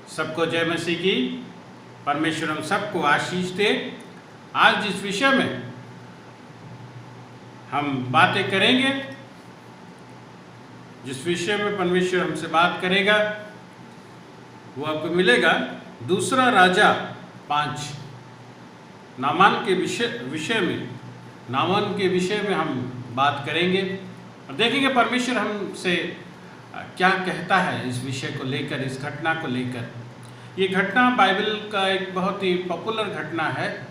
सबको जय मसीह की। परमेश्वर हम सबको आशीष दे। आज जिस विषय में हम बातें करेंगे, जिस विषय में परमेश्वर हमसे बात करेगा, वो आपको मिलेगा दूसरा राजा 5। नामान के विषय में हम बात करेंगे और देखेंगे परमेश्वर हमसे क्या कहता है इस विषय को लेकर, इस घटना को लेकर। ये घटना बाइबल का एक बहुत ही पॉपुलर घटना है।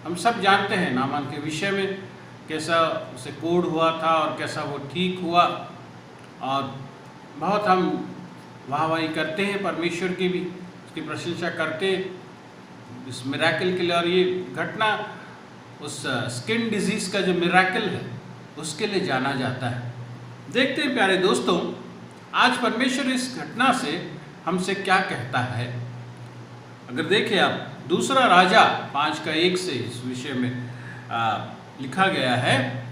हम सब जानते हैं नामान के विषय में, कैसा उसे कोढ़ हुआ था और कैसा वो ठीक हुआ, और बहुत हम वाहवाही करते हैं परमेश्वर की भी, उसकी प्रशंसा करते हैं इस मिराकल के लिए। और ये घटना उस स्किन डिजीज़ का जो मिराकल है उसके लिए जाना जाता है। देखते हैं प्यारे दोस्तों, आज परमेश्वर इस घटना से हमसे क्या कहता है। अगर देखें आप, दूसरा राजा 5 का 1 से इस विषय में लिखा गया है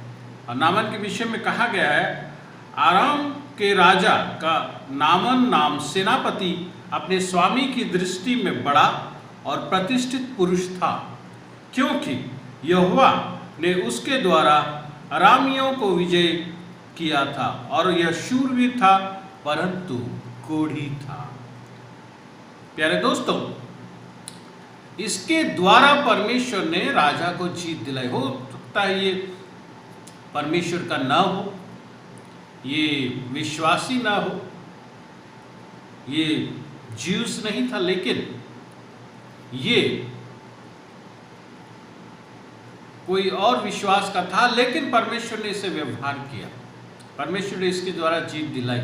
और नामान के विषय में कहा गया है, आराम के राजा का नामान नाम सेनापति अपने स्वामी की दृष्टि में बड़ा और प्रतिष्ठित पुरुष था, क्योंकि यहोवा ने उसके द्वारा अरामियों को विजय किया था और यह शूरवीर था परंतु कोढ़ी था। प्यारे दोस्तों, इसके द्वारा परमेश्वर ने राजा को जीत दिलाई। हो सकता है ये परमेश्वर का ना हो, ये विश्वासी ना हो, ये ज्यूस नहीं था, लेकिन ये कोई और विश्वास का था, लेकिन परमेश्वर ने इसे व्यवहार किया, परमेश्वर ने इसके द्वारा जीत दिलाई।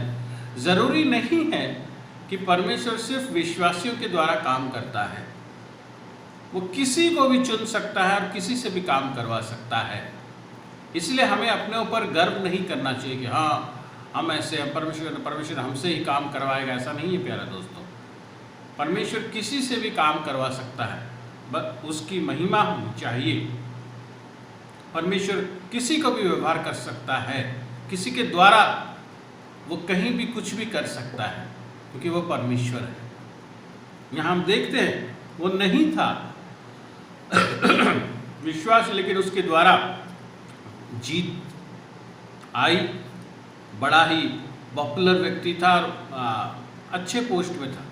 जरूरी नहीं है कि परमेश्वर सिर्फ विश्वासियों के द्वारा काम करता है, वो किसी को भी चुन सकता है और किसी से भी काम करवा सकता है। इसलिए हमें अपने ऊपर गर्व नहीं करना चाहिए कि हाँ हम ऐसे हैं, परमेश्वर हमसे ही काम करवाएगा। ऐसा नहीं है प्यारा दोस्तों, परमेश्वर किसी से भी काम करवा सकता है, बस उसकी महिमा होनी चाहिए। परमेश्वर किसी को भी व्यवहार कर सकता है, किसी के द्वारा वो कहीं भी कुछ भी कर सकता है, क्योंकि वो परमेश्वर है। यहाँ हम देखते हैं वो नहीं था विश्वास, लेकिन उसके द्वारा जीत आई। बड़ा ही पॉपुलर व्यक्ति था और अच्छे पोस्ट में था,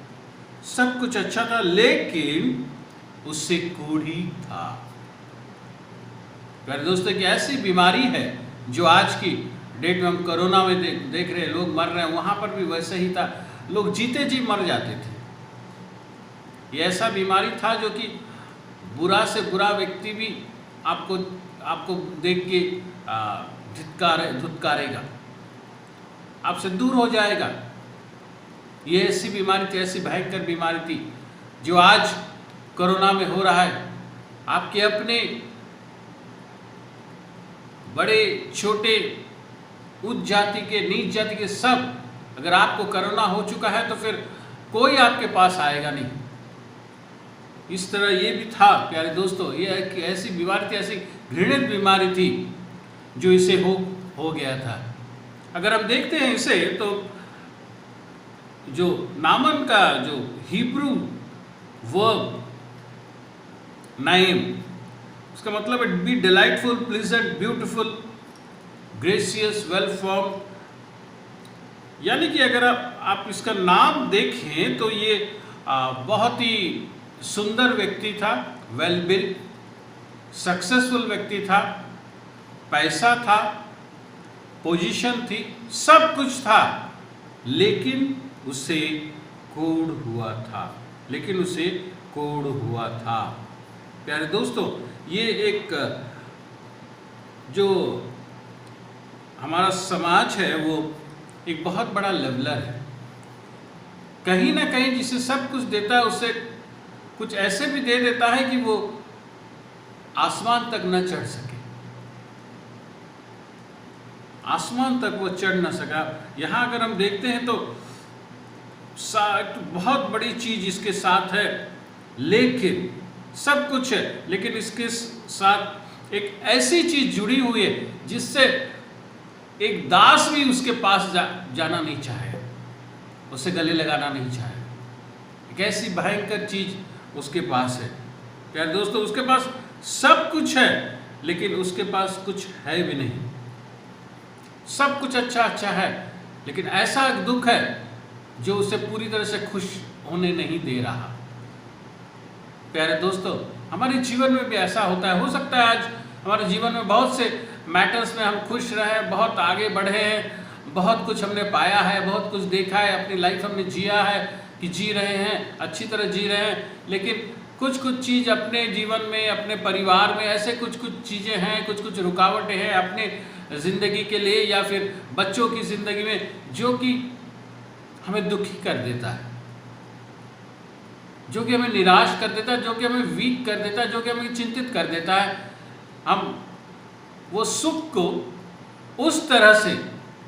सब कुछ अच्छा था, लेकिन उससे कोढ़ी था। प्यारे दोस्तों, कि ऐसी बीमारी है जो आज की डेट में हम कोरोना में देख रहे हैं, लोग मर रहे हैं, वहाँ पर भी वैसे ही था, लोग जीते जी मर जाते थे। ये ऐसा बीमारी था जो कि बुरा से बुरा व्यक्ति भी आपको देख के धुतकारेगा, आपसे दूर हो जाएगा। ये ऐसी बीमारी थी, ऐसी भयंकर बीमारी थी जो आज कोरोना में हो रहा है। आपके अपने बड़े छोटे, उच्च जाति के, नीच जाति के, सब, अगर आपको कोरोना हो चुका है तो फिर कोई आपके पास आएगा नहीं। इस तरह ये भी था प्यारे दोस्तों, ये एक ऐसी बीमारी थी, ऐसी घृणित बीमारी थी जो इसे हो गया था। अगर हम देखते हैं इसे, तो जो नामन का जो हिब्रू वर्ब नाइम, उसका मतलब है be delightful, pleasant, beautiful, gracious, well form. यानी कि अगर आप इसका नाम देखें तो ये बहुत ही सुंदर व्यक्ति था, वेल बिल्ड, सक्सेसफुल व्यक्ति था, पैसा था, पोजीशन थी, सब कुछ था, लेकिन उसे कोढ़ हुआ था। प्यारे दोस्तों, ये एक जो हमारा समाज है वो एक बहुत बड़ा लेवलर है। कहीं ना कहीं जिसे सब कुछ देता है उसे कुछ ऐसे भी दे देता है कि वो आसमान तक न चढ़ सके, आसमान तक वो चढ़ न सका। यहाँ अगर हम देखते हैं तो बहुत बड़ी चीज इसके साथ है, लेकिन सब कुछ है, लेकिन इसके साथ एक ऐसी चीज जुड़ी हुई है जिससे एक दास भी उसके पास जाना नहीं चाहे, उसे गले लगाना नहीं चाहे। एक ऐसी भयंकर चीज उसके पास है। प्यारे दोस्तों, उसके पास सब कुछ है लेकिन उसके पास कुछ है भी नहीं। सब कुछ अच्छा अच्छा है लेकिन ऐसा दुख है जो उसे पूरी तरह से खुश होने नहीं दे रहा। प्यारे दोस्तों, हमारे जीवन में भी ऐसा होता है। हो सकता है आज हमारे जीवन में बहुत से मैटर्स में हम खुश रहे, बहुत आगे बढ़े हैं, बहुत कुछ हमने पाया है, बहुत कुछ देखा है, अपनी लाइफ हमने जिया है कि जी रहे हैं, अच्छी तरह जी रहे हैं, लेकिन कुछ कुछ चीज़ अपने जीवन में, अपने परिवार में ऐसे कुछ कुछ चीज़ें हैं, कुछ कुछ रुकावटें हैं अपने ज़िंदगी के लिए या फिर बच्चों की ज़िंदगी में, जो कि हमें दुखी कर देता है, जो कि हमें निराश कर देता है, जो कि हमें वीक कर देता है, जो कि हमें चिंतित कर देता है। हम वो सुख को उस तरह से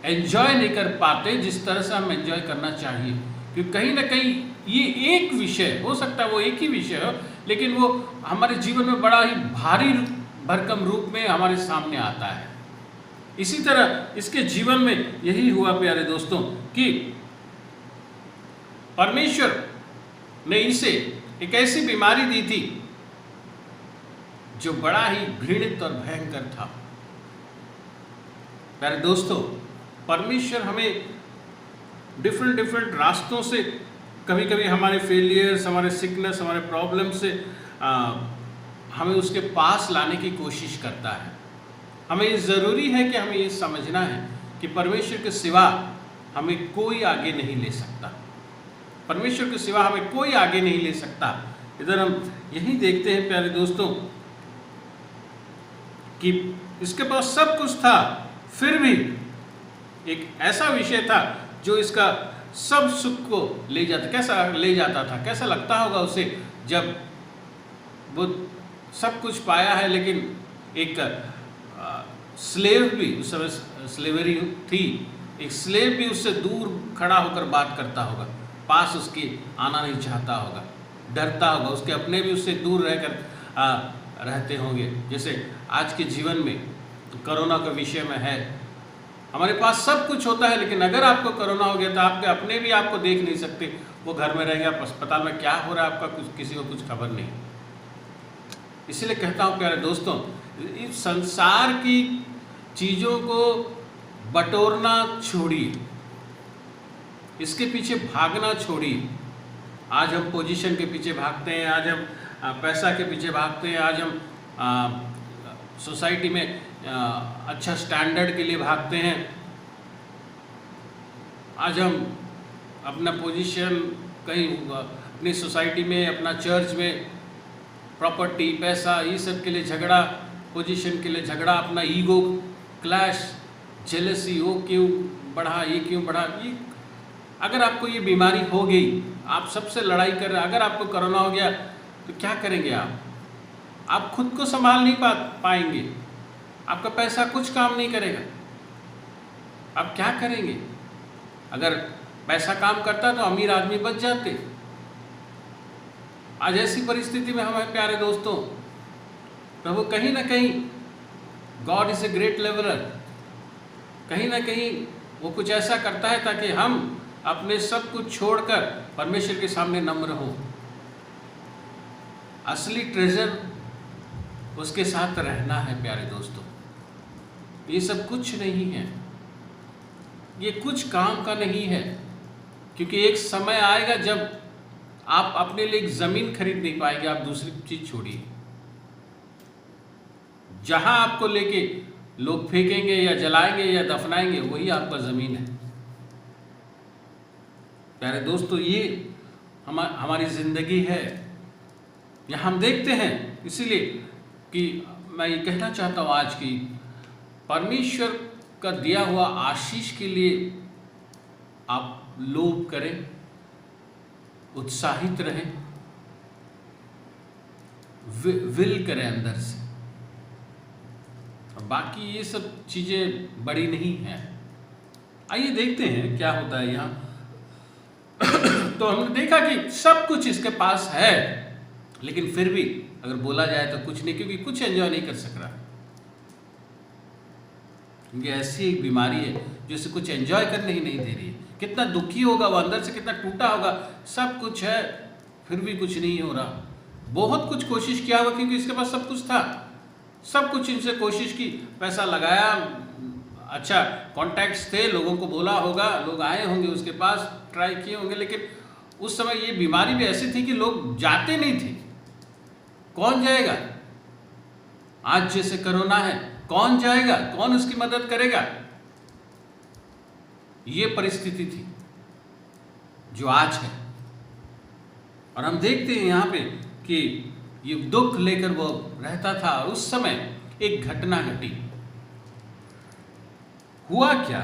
एंजॉय नहीं कर पाते जिस तरह से हम एंजॉय करना चाहिए, क्योंकि कहीं ना कहीं ये एक विषय हो सकता है, वो एक ही विषय हो, लेकिन वो हमारे जीवन में बड़ा ही भारी भरकम रूप में हमारे सामने आता है। इसी तरह इसके जीवन में यही हुआ प्यारे दोस्तों कि परमेश्वर ने इसे एक ऐसी बीमारी दी थी जो बड़ा ही घृणित और भयंकर था। प्यारे दोस्तों, परमेश्वर हमें डिफरेंट रास्तों से, कभी कभी हमारे फेलियर्स, हमारे सिकनेस, हमारे प्रॉब्लम से हमें उसके पास लाने की कोशिश करता है। हमें ये ज़रूरी है कि हमें ये समझना है कि परमेश्वर के सिवा हमें कोई आगे नहीं ले सकता। परमेश्वर के सिवा हमें कोई आगे नहीं ले सकता। इधर हम यही देखते हैं प्यारे दोस्तों कि इसके पास सब कुछ था, फिर भी एक ऐसा विषय था जो इसका सब सुख को ले जाता। कैसा ले जाता था, कैसा लगता होगा उसे जब वो सब कुछ पाया है, लेकिन एक स्लेव भी, उस समय स्लेवरी थी, एक स्लेव भी उससे दूर खड़ा होकर बात करता होगा, पास उसके आना नहीं चाहता होगा, डरता होगा, उसके अपने भी उससे दूर रहकर रहते होंगे। जैसे आज के जीवन में कोरोना का विषय में है, हमारे पास सब कुछ होता है लेकिन अगर आपको कोरोना हो गया तो आपके अपने भी आपको देख नहीं सकते, वो घर में रहेंगे, आप अस्पताल में क्या हो रहा है आपका कुछ किसी को कुछ खबर नहीं। इसलिए कहता हूँ प्यारे दोस्तों, इस संसार की चीज़ों को बटोरना छोड़िए, इसके पीछे भागना छोड़िए। आज हम पोजीशन के पीछे भागते हैं, आज हम पैसा के पीछे भागते हैं, आज हम सोसाइटी में अच्छा स्टैंडर्ड के लिए भागते हैं, आज हम अपना पोजीशन कहीं अपनी सोसाइटी में, अपना चर्च में, प्रॉपर्टी, पैसा, ये सब के लिए झगड़ा, पोजीशन के लिए झगड़ा, अपना ईगो क्लैश, जेलसी, वो क्यों बढ़ा, ये क्यों बढ़ा। ये अगर आपको ये बीमारी हो गई, आप सबसे लड़ाई कर रहे हैं, अगर आपको कोरोना हो गया तो क्या करेंगे आप खुद को संभाल नहीं पाएंगे, आपका पैसा कुछ काम नहीं करेगा, आप क्या करेंगे। अगर पैसा काम करता तो अमीर आदमी बच जाते। आज ऐसी परिस्थिति में हम हैं प्यारे दोस्तों, प्रभु कहीं ना कहीं, God is a great leveller, कहीं ना कहीं वो कुछ ऐसा करता है ताकि हम अपने सब कुछ छोड़कर परमेश्वर के सामने नम्र हों। असली ट्रेजर उसके साथ रहना है प्यारे दोस्तों। ये सब कुछ नहीं है, ये कुछ काम का नहीं है, क्योंकि एक समय आएगा जब आप अपने लिए एक ज़मीन खरीद नहीं पाएंगे। आप दूसरी चीज़ छोड़िए, जहां आपको लेके लोग फेंकेंगे या जलाएंगे या दफनाएंगे, वही आपका ज़मीन है। प्यारे दोस्तों, ये हमारी ज़िंदगी है, यह हम देखते हैं। इसीलिए कि मैं ये कहना चाहता हूँ आज की परमेश्वर का दिया हुआ आशीष के लिए आप लोभ करें, उत्साहित रहें, विल करें अंदर से, और बाकी ये सब चीज़ें बड़ी नहीं हैं। आइए देखते हैं क्या होता है यहाँ। तो हमने देखा कि सब कुछ इसके पास है, लेकिन फिर भी अगर बोला जाए तो कुछ नहीं, क्योंकि कुछ एंजॉय नहीं कर सक रहा, क्योंकि ऐसी एक बीमारी है जो इसे कुछ एंजॉय करने ही नहीं दे रही है। कितना दुखी होगा वो, अंदर से कितना टूटा होगा। सब कुछ है फिर भी कुछ नहीं हो रहा। बहुत कुछ कोशिश किया होगा क्योंकि इसके पास सब कुछ था, सब कुछ इनसे कोशिश की, पैसा लगाया, अच्छा कॉन्टैक्ट्स थे, लोगों को बोला होगा, लोग आए होंगे उसके पास, ट्राई किए होंगे, लेकिन उस समय ये बीमारी भी ऐसी थी कि लोग जाते नहीं थे। कौन जाएगा? आज जैसे कोरोना है, कौन जाएगा, कौन उसकी मदद करेगा? ये परिस्थिति थी जो आज है। और हम देखते हैं यहाँ पे कि ये दुख लेकर वो रहता था। और उस समय एक घटना घटी। हुआ क्या,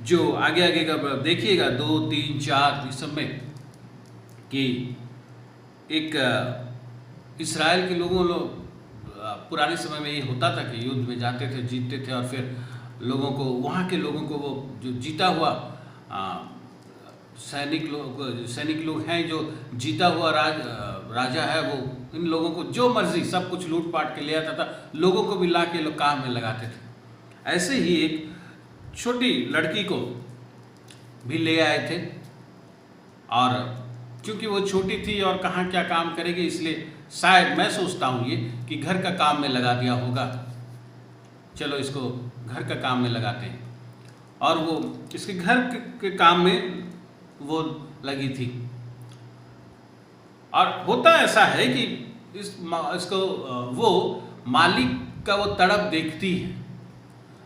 जो आगे आगे का देखिएगा 2, 3, 4 इस समय कि एक इस्राएल के लोग पुराने समय में ये होता था कि युद्ध में जाते थे, जीतते थे, और फिर लोगों को, वहाँ के लोगों को, वो जो जीता हुआ सैनिक लोग हैं, जो जीता हुआ राजा है, वो इन लोगों को जो मर्जी सब कुछ लूट पाट के ले आता था, लोगों को भी ला के लोग काम में लगाते थे। ऐसे ही एक छोटी लड़की को भी ले आए थे, और क्योंकि वो छोटी थी और कहाँ क्या काम करेगी, इसलिए शायद मैं सोचता हूँ ये कि घर का काम में लगा दिया होगा। चलो इसको घर का काम में लगाते हैं, और वो इसके घर के काम में वो लगी थी। और होता ऐसा है कि इसको वो मालिक का वो तड़प देखती है,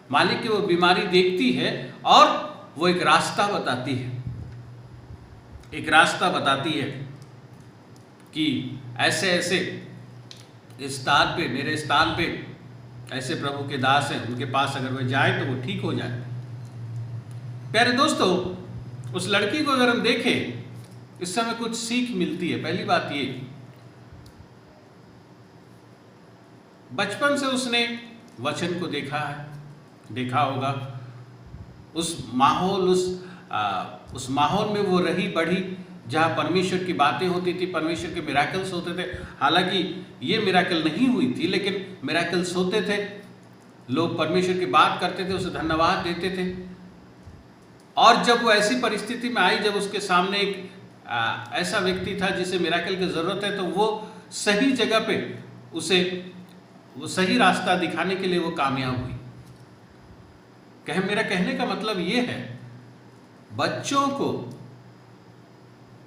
मालिक की वो बीमारी देखती है, और वो एक रास्ता बताती है, एक रास्ता बताती है कि ऐसे ऐसे इस स्थान पे, मेरे स्थान पे ऐसे प्रभु के दास हैं, उनके पास अगर वह जाए तो वो ठीक हो जाए। प्यारे दोस्तों, उस लड़की को अगर हम देखें, इस समय कुछ सीख मिलती है। पहली बात ये, बचपन से उसने वचन को देखा होगा, उस माहौल में वो रही बढ़ी, जहाँ परमेश्वर की बातें होती थी, परमेश्वर के मिराकल्स होते थे। हालांकि ये मिराकल नहीं हुई थी, लेकिन मिराकल्स होते थे, लोग परमेश्वर की बात करते थे, उसे धन्यवाद देते थे। और जब वो ऐसी परिस्थिति में आई, जब उसके सामने एक ऐसा व्यक्ति था जिसे मिराकल की ज़रूरत है, तो वो सही जगह पे उसे वो सही रास्ता दिखाने के लिए वो कामयाब हुई। मेरा कहने का मतलब ये है, बच्चों को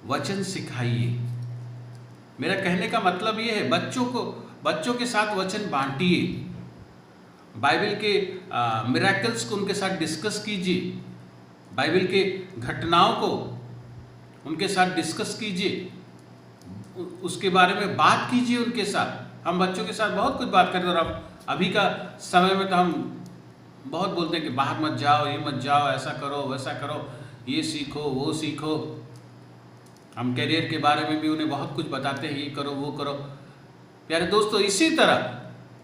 वचन सिखाइए। मेरा कहने का मतलब ये है, बच्चों के साथ वचन बांटिए, बाइबल के मिराकल्स को उनके साथ डिस्कस कीजिए, बाइबल के घटनाओं को उनके साथ डिस्कस कीजिए, उसके बारे में बात कीजिए उनके साथ। हम बच्चों के साथ बहुत कुछ बात करते हैं, और अब अभी का समय में तो हम बहुत बोलते हैं कि बाहर मत जाओ, ये मत जाओ, ऐसा करो, वैसा करो, ये सीखो, वो सीखो। हम करियर के बारे में भी उन्हें बहुत कुछ बताते हैं, ये करो, वो करो। प्यारे दोस्तों, इसी तरह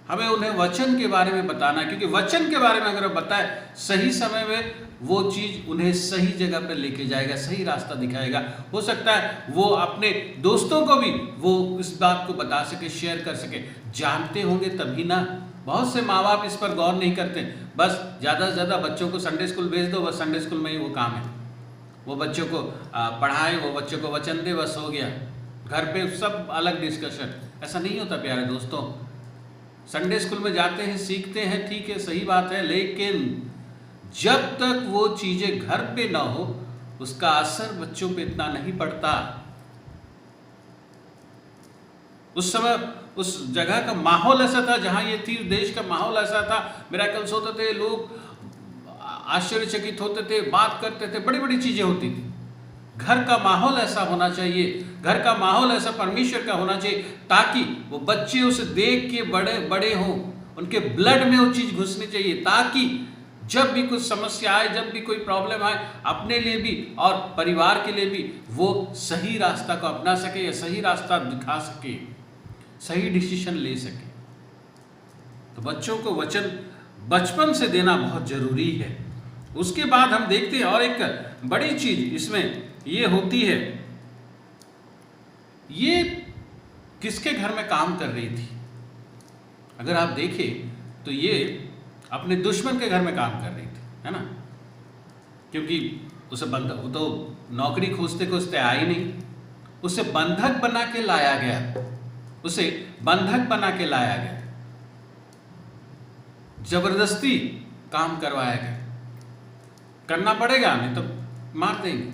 हमें उन्हें वचन के बारे में बताना है, क्योंकि वचन के बारे में अगर बताए, सही समय में वो चीज़ उन्हें सही जगह पर लेके जाएगा, सही रास्ता दिखाएगा। हो सकता है वो अपने दोस्तों को भी वो इस बात को बता सके, शेयर कर सके। जानते होंगे तभी ना, बहुत से माँ बाप इस पर गौर नहीं करते, बस ज़्यादा से ज़्यादा बच्चों को संडे स्कूल भेज दो, बस संडे स्कूल में ही वो काम है, वो बच्चों को पढ़ाए, वो बच्चों को वचन दे, बस हो गया। घर पे सब अलग डिस्कशन। ऐसा नहीं होता प्यारे दोस्तों। संडे स्कूल में जाते हैं, सीखते हैं, ठीक है, सही बात है, लेकिन जब तक वो चीज़ें घर पे ना हो, उसका असर बच्चों पे इतना नहीं पड़ता। उस समय उस जगह का माहौल ऐसा था, जहाँ ये थी, देश का माहौल ऐसा था, मिराकल्स होते थे, लोग आश्चर्यचकित होते थे, बात करते थे, बड़ी बड़ी चीज़ें होती थी। घर का माहौल ऐसा होना चाहिए, घर का माहौल ऐसा परमेश्वर का होना चाहिए, ताकि वो बच्चे उसे देख के बड़े हों, उनके ब्लड में वो चीज़ घुसनी चाहिए, ताकि जब भी कुछ समस्या आए, जब भी कोई प्रॉब्लम आए, अपने लिए भी और परिवार के लिए भी वो सही रास्ता को अपना सके, या सही रास्ता दिखा सके, सही डिसीजन ले सके। तो बच्चों को वचन बचपन से देना बहुत जरूरी है। उसके बाद हम देखते हैं, और एक बड़ी चीज इसमें ये होती है, ये किसके घर में काम कर रही थी? अगर आप देखें तो ये अपने दुश्मन के घर में काम कर रही थी, है ना। क्योंकि उसे बंधक, वो तो नौकरी खोजते खोजते आई नहीं, उसे बंधक बना के लाया गया, उसे बंधक बना के लाया गया, जबरदस्ती काम करवाया गया। करना पड़ेगा, नहीं तो मार देंगे,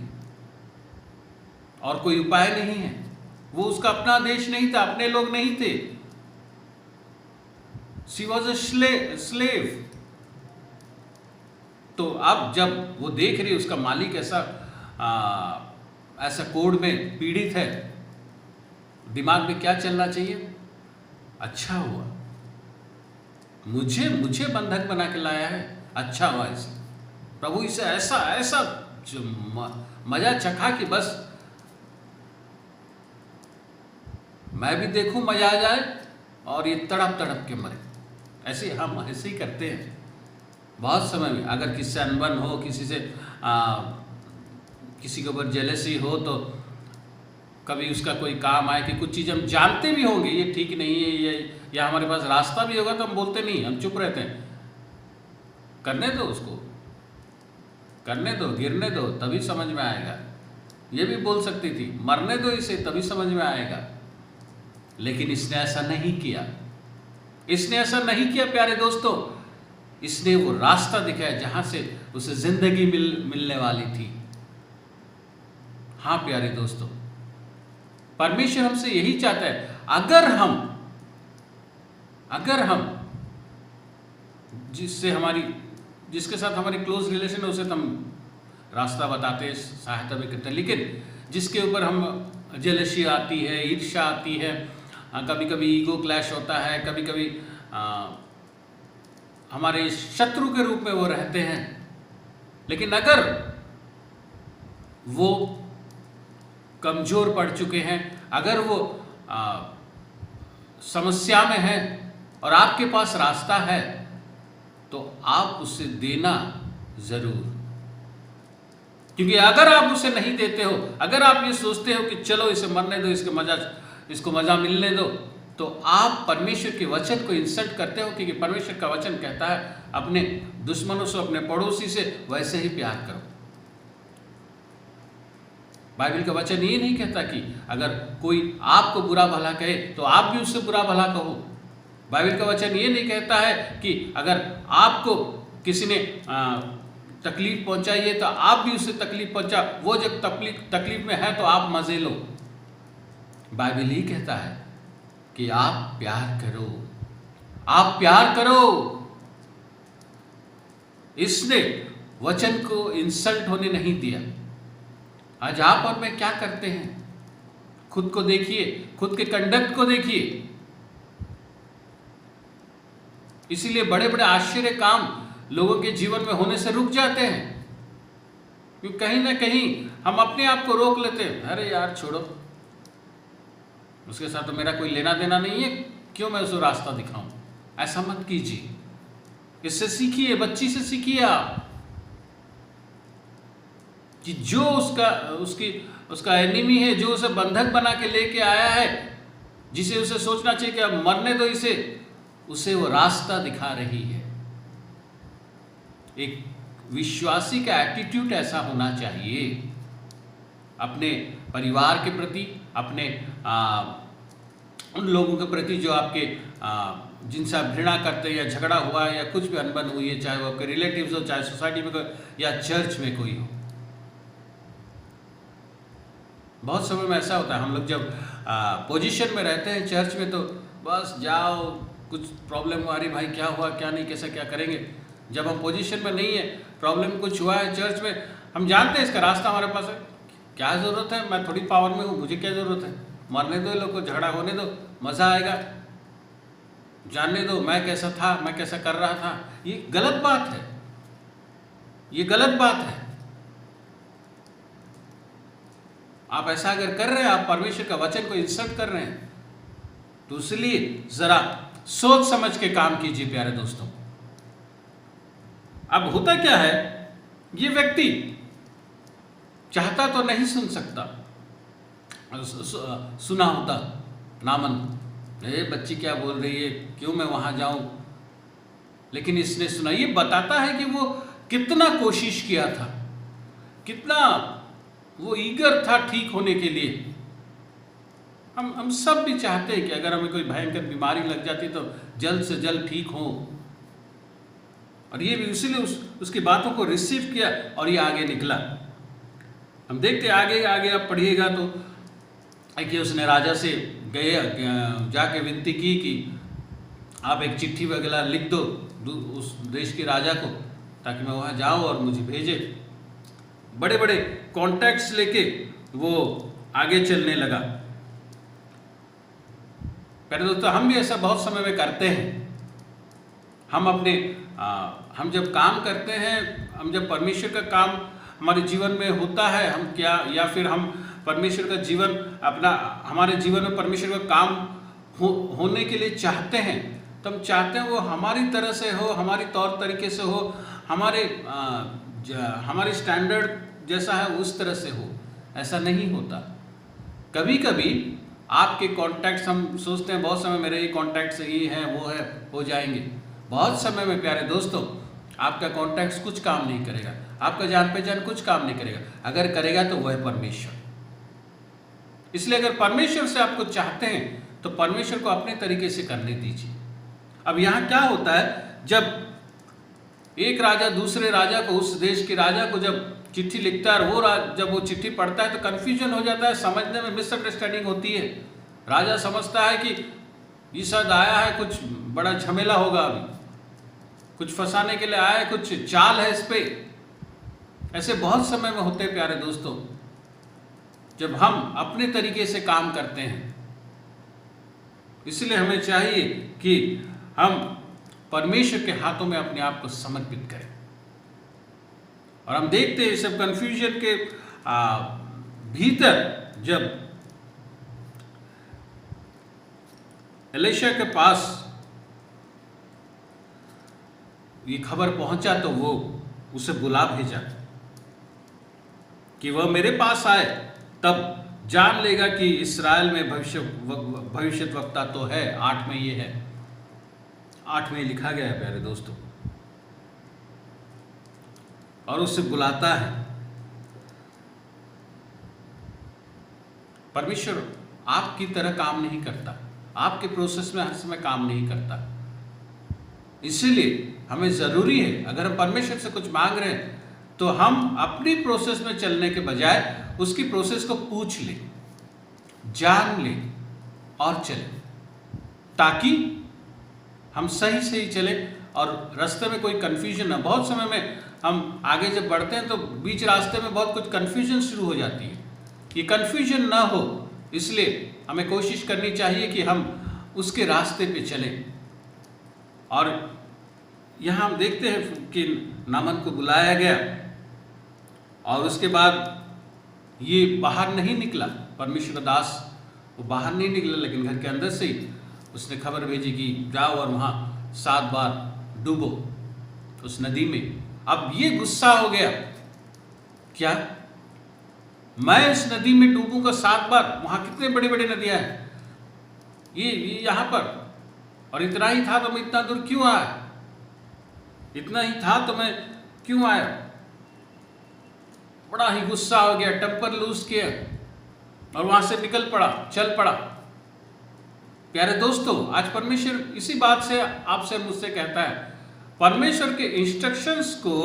और कोई उपाय नहीं है। वो उसका अपना देश नहीं था, अपने लोग नहीं थे। She was a slave. तो अब जब वो देख रही उसका मालिक ऐसा कोड में पीड़ित है, दिमाग में क्या चलना चाहिए? अच्छा हुआ मुझे बंधक बना के लाया है, अच्छा हुआ इसे, प्रभु इसे ऐसा मजा चखा कि बस मैं भी देखूं, मजा आ जाए और ये तड़प तड़प के मरे। ऐसे हम ऐसे ही करते हैं बहुत समय में। अगर किसी से अनबन हो, किसी से किसी के ऊपर जेलसी हो, तो कभी उसका कोई काम आए कि कुछ चीज़ हम जानते भी होंगे ये ठीक नहीं है, ये या हमारे पास रास्ता भी होगा तो हम बोलते नहीं, हम चुप रहते हैं। करने दो उसको, करने दो, गिरने दो, तभी समझ में आएगा। ये भी बोल सकती थी, मरने दो इसे, तभी समझ में आएगा। लेकिन इसने ऐसा नहीं किया, इसने ऐसा नहीं किया प्यारे दोस्तों। इसने वो रास्ता दिखाया जहां से उसे जिंदगी मिलने वाली थी। हाँ प्यारे दोस्तों, परमेश्वर हमसे यही चाहता है, अगर हम जिसके साथ हमारी क्लोज रिलेशन है उसे तो हम रास्ता बताते, सहायता भी करते हैं, लेकिन जिसके ऊपर हम जेलसी आती है, ईर्ष्या आती है, कभी कभी ईगो क्लैश होता है, कभी कभी हमारे शत्रु के रूप में वो रहते हैं, लेकिन अगर वो कमजोर पड़ चुके हैं, अगर वो समस्या में है और आपके पास रास्ता है, तो आप उसे देना जरूर। क्योंकि अगर आप उसे नहीं देते हो, अगर आप ये सोचते हो कि चलो इसे मरने दो, इसको मजा मिलने दो, तो आप परमेश्वर के वचन को इंसल्ट करते हो। क्योंकि परमेश्वर का वचन कहता है अपने दुश्मनों से, अपने पड़ोसी से वैसे ही प्यार करो। बाइबल का वचन ये नहीं कहता कि अगर कोई आपको बुरा भला कहे तो आप भी उससे बुरा भला कहो। बाइबल का वचन ये नहीं कहता है कि अगर आपको किसी ने तकलीफ पहुंचाई है तो आप भी उससे तकलीफ पहुंचा, वो जब तकलीफ में है तो आप मजे लो। बाइबल ही कहता है कि आप प्यार करो, आप प्यार करो। इसने वचन को इंसल्ट होने नहीं दिया। आज आप और मैं क्या करते हैं? खुद को देखिए, खुद के कंडक्ट को देखिए। इसीलिए बड़े बड़े आश्चर्य काम लोगों के जीवन में होने से रुक जाते हैं, क्योंकि कहीं ना कहीं हम अपने आप को रोक लेते हैं। अरे यार छोड़ो, उसके साथ तो मेरा कोई लेना देना नहीं है, क्यों मैं उसको रास्ता दिखाऊं? ऐसा मत कीजिए। इससे सीखिए, बच्ची से सीखिए आप कि जो उसका एनिमी है, जो उसे बंधक बना के लेके आया है, जिसे उसे सोचना चाहिए कि अब मरने दो इसे, उसे वो रास्ता दिखा रही है। एक विश्वासी का एटीट्यूड ऐसा होना चाहिए अपने परिवार के प्रति, अपने उन लोगों के प्रति जो आपके जिनसे आप घृणा करते हैं, या झगड़ा हुआ है, या कुछ भी अनबन हुई है, चाहे वो आपके रिलेटिव्स हो, चाहे सोसाइटी में कोई या चर्च में कोई हो। बहुत समय में ऐसा होता है, हम लोग जब पोजीशन में रहते हैं चर्च में, तो बस जाओ, कुछ प्रॉब्लम आ रही, भाई क्या हुआ क्या नहीं, कैसा क्या करेंगे। जब हम पोजीशन में नहीं है, प्रॉब्लम कुछ हुआ है चर्च में, हम जानते हैं इसका रास्ता हमारे पास है, क्या ज़रूरत है, मैं थोड़ी पावर में हूँ, मुझे क्या ज़रूरत है, मरने दो लोग को, झगड़ा होने दो, मज़ा आएगा, जानने दो मैं कैसा था, मैं कैसा कर रहा था। ये गलत बात है, ये गलत बात है। आप ऐसा अगर कर रहे हैं, आप परमेश्वर का वचन को इंसल्ट कर रहे हैं, तो इसलिए जरा सोच समझ के काम कीजिए प्यारे दोस्तों। अब होता क्या है, ये व्यक्ति चाहता तो नहीं सुन सकता, सुना होता नामन, बच्ची क्या बोल रही है, क्यों मैं वहां जाऊं, लेकिन इसने सुना। ये बताता है कि वो कितना कोशिश किया था, कितना वो ईगर था ठीक होने के लिए। हम सब भी चाहते हैं कि अगर हमें कोई भयंकर बीमारी लग जाती तो जल्द से जल्द ठीक हो, और ये भी इसीलिए उसकी बातों को रिसीव किया और ये आगे निकला। हम देखते आगे आगे आप पढ़िएगा तो कि उसने राजा से गए जाके विनती की कि आप एक चिट्ठी वगैरह लिख दो उस देश के राजा को, ताकि मैं वहाँ जाऊँ और मुझे भेजे। बड़े बड़े कॉन्टैक्ट्स लेके वो आगे चलने लगा। पहले दोस्तों, हम भी ऐसा बहुत समय में करते हैं। हम अपने हम जब काम करते हैं, हम जब परमेश्वर का काम हमारे जीवन में होता है, हम क्या या फिर हम परमेश्वर का जीवन हमारे जीवन में परमेश्वर का काम होने के लिए चाहते हैं, तो हम चाहते हैं वो हमारी तरह से हो, हमारी तौर तरीके से हो, हमारे स्टैंडर्ड जैसा है उस तरह से हो। ऐसा नहीं होता। कभी कभी आपके कॉन्टैक्ट्स, हम सोचते हैं बहुत समय मेरे ये कॉन्टैक्ट सही है, वो है, हो जाएंगे। बहुत समय में प्यारे दोस्तों, आपका कॉन्टैक्ट्स कुछ काम नहीं करेगा, आपका जान पहचान कुछ काम नहीं करेगा। अगर करेगा तो वो है परमेश्वर। इसलिए अगर परमेश्वर से आप कुछ चाहते हैं तो परमेश्वर को अपने तरीके से करने दीजिए। अब यहाँ क्या होता है, जब एक राजा दूसरे राजा को, उस देश के राजा को जब चिट्ठी लिखता है, और जब वो चिट्ठी पढ़ता है तो कन्फ्यूजन हो जाता है, समझने में मिसअंडरस्टैंडिंग होती है। राजा समझता है कि ये शायद आया है, कुछ बड़ा झमेला होगा, अभी कुछ फंसाने के लिए आया है, कुछ चाल है इस पे। ऐसे बहुत समय में होते हैं प्यारे दोस्तों, जब हम अपने तरीके से काम करते हैं। इसलिए हमें चाहिए कि हम परमेश्वर के हाथों में अपने आप को समर्पित करें। और हम देखते हैं सब कंफ्यूजन के भीतर जब एलीशा के पास ये खबर पहुंचा तो वो उसे बुला भेजा कि वह मेरे पास आए, तब जान लेगा कि इस्राएल में भविष्यद्वक्ता तो है। 8 में ये है, 8 में लिखा गया है प्यारे दोस्तों। और उससे बुलाता है। परमेश्वर आपकी तरह काम नहीं करता, आपके प्रोसेस में हर समय काम नहीं करता। इसीलिए हमें ज़रूरी है, अगर हम परमेश्वर से कुछ मांग रहे हैं तो हम अपनी प्रोसेस में चलने के बजाय उसकी प्रोसेस को पूछ लें, जान लें और चलें, ताकि हम सही सही चलें और रास्ते में कोई कन्फ्यूजन ना। बहुत समय में हम आगे जब बढ़ते हैं तो बीच रास्ते में बहुत कुछ कन्फ्यूजन शुरू हो जाती है। ये कन्फ्यूजन ना हो, इसलिए हमें कोशिश करनी चाहिए कि हम उसके रास्ते पे चलें। और यहाँ हम देखते हैं कि नामान को बुलाया गया और उसके बाद ये बाहर नहीं निकला, परमेश्वर का दास वो बाहर नहीं निकला, लेकिन घर के अंदर से ही उसने खबर भेजी कि जाओ और वहाँ 7 बार डूबो उस नदी में। अब ये गुस्सा हो गया, क्या मैं इस नदी में डूबूंगा 7 बार? वहाँ कितने बड़े बड़े नदियाँ हैं, ये यहाँ पर, और इतना ही था तो मैं इतना दूर क्यों आया? इतना ही था तो मैं क्यों आया? बड़ा ही गुस्सा हो गया, टेम्पर लूज किया और वहां से निकल पड़ा, चल पड़ा। प्यारे दोस्तों, आज परमेश्वर इसी बात से आपसे मुझसे कहता है, परमेश्वर के इंस्ट्रक्शंस को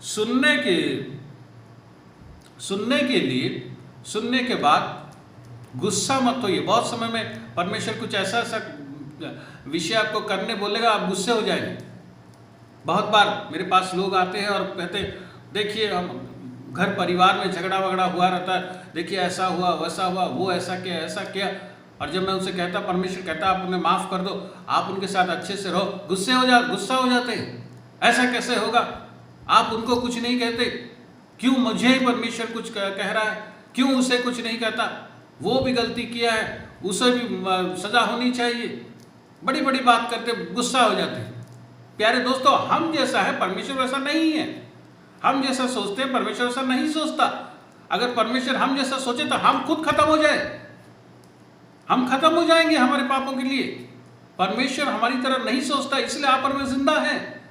सुनने के बाद गुस्सा मत होइए। बहुत समय में परमेश्वर कुछ ऐसा विषय आपको करने बोलेगा, आप गुस्से हो जाएंगे। बहुत बार मेरे पास लोग आते हैं और कहते देखिए हम घर परिवार में झगड़ा वगड़ा हुआ रहता है, देखिए ऐसा हुआ वैसा हुआ, वो ऐसा किया। और जब मैं उनसे कहता, परमेश्वर कहता आप उन्हें माफ़ कर दो, आप उनके साथ अच्छे से रहो, गुस्सा हो जाते हैं। ऐसा कैसे होगा? आप उनको कुछ नहीं कहते, क्यों मुझे ही परमेश्वर कुछ कह रहा है? क्यों उसे कुछ नहीं कहता? वो भी गलती किया है, उसे भी सज़ा होनी चाहिए। बड़ी बड़ी बात करते, गुस्सा हो जाते हैं। प्यारे दोस्तों, हम जैसा है परमेश्वर वैसा नहीं है। हम जैसा सोचते हैं परमेश्वर वैसा नहीं सोचता। अगर परमेश्वर हम जैसा सोचे तो हम खुद खत्म हो जाए, हम खत्म हो जाएंगे हमारे पापों के लिए। परमेश्वर हमारी तरह नहीं सोचता, इसलिए आप और मैं जिंदा हैं।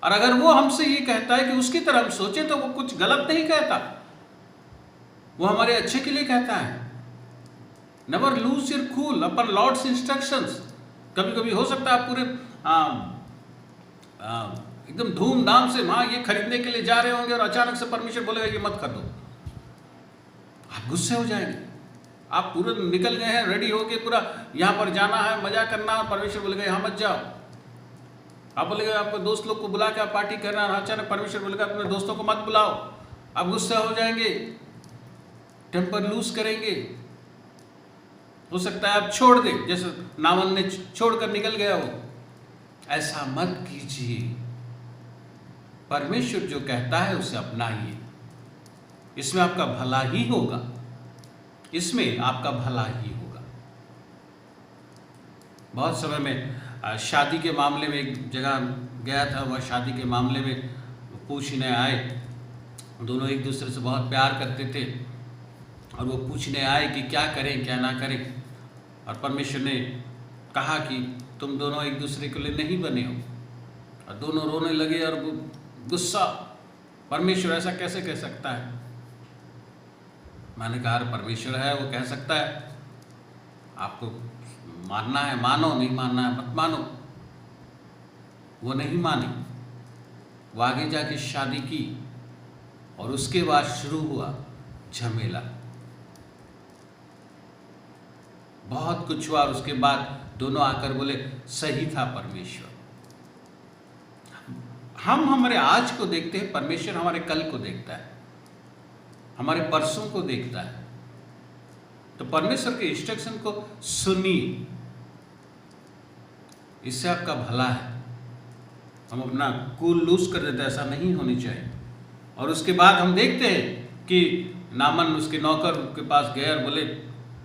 और अगर वो हमसे ये कहता है कि उसकी तरह हम सोचें, तो वो कुछ गलत नहीं कहता, वो हमारे अच्छे के लिए कहता है। Never lose your cool upon lord's instructions. कभी कभी हो सकता है आप पूरे एकदम धूमधाम से वहां ये खरीदने के लिए जा रहे होंगे और अचानक से परमेश्वर बोलेगा ये मत कर दो, आप गुस्से हो जाएंगे। आप पूरे निकल गए हैं, रेडी होके पूरा यहाँ पर जाना है, मजा करना है, परमेश्वर बोलेगा यहाँ मत जाओ। आप बोलेगा आपको दोस्त लोग को बुला के आप पार्टी करना है, अचानक परमेश्वर बोलेगा अपने दोस्तों को मत बुलाओ, आप गुस्से हो जाएंगे, टेम्पर लूज करेंगे। हो सकता है आप छोड़ दे, जैसे नामन ने छोड़कर निकल गया हो। ऐसा मत कीजिए। परमेश्वर जो कहता है उसे अपनाइए, इसमें आपका भला ही होगा, इसमें आपका भला ही होगा। बहुत समय में शादी के मामले में एक जगह गया था, वह शादी के मामले में पूछने आए, दोनों एक दूसरे से बहुत प्यार करते थे और वो पूछने आए कि क्या करें क्या ना करें। और परमेश्वर ने कहा कि तुम दोनों एक दूसरे के लिए नहीं बने हो, और दोनों रोने लगे और गुस्सा, परमेश्वर ऐसा कैसे कह सकता है। मैंने कहा परमेश्वर है, वो कह सकता है, आपको मानना है मानो, नहीं मानना है मत मानो। वो नहीं मानी, वो आगे जाके शादी की और उसके बाद शुरू हुआ झमेला, बहुत कुछ हुआ। और उसके बाद दोनों आकर बोले सही था परमेश्वर। हम हमारे आज को देखते हैं, परमेश्वर हमारे कल को देखता है, हमारे परसों को देखता है। तो परमेश्वर के इंस्ट्रक्शन को सुनिए, इससे आपका भला है। हम अपना कूल लूज कर देते हैं, ऐसा नहीं होनी चाहिए। और उसके बाद हम देखते हैं कि नामन उसके नौकर के पास गए और बोले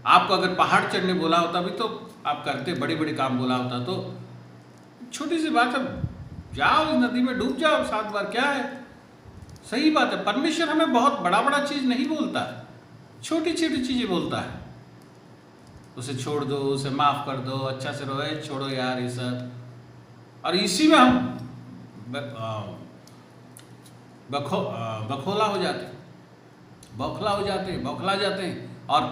आपको अगर पहाड़ चढ़ने बोला होता भी तो आप करते, बड़े बड़े काम बोला होता तो छोटी सी बात है, जाओ इस नदी में डूब जाओ 7 बार, क्या है। सही बात है, परमेश्वर हमें बहुत बड़ा बड़ा चीज नहीं बोलता, छोटी छोटी चीजें बोलता है। उसे छोड़ दो, उसे माफ कर दो, अच्छा से रहो, छोड़ो यार ये सब। और इसी में हम बखोला हो जाते, बौखला हो जाते, बौखला जाते हैं और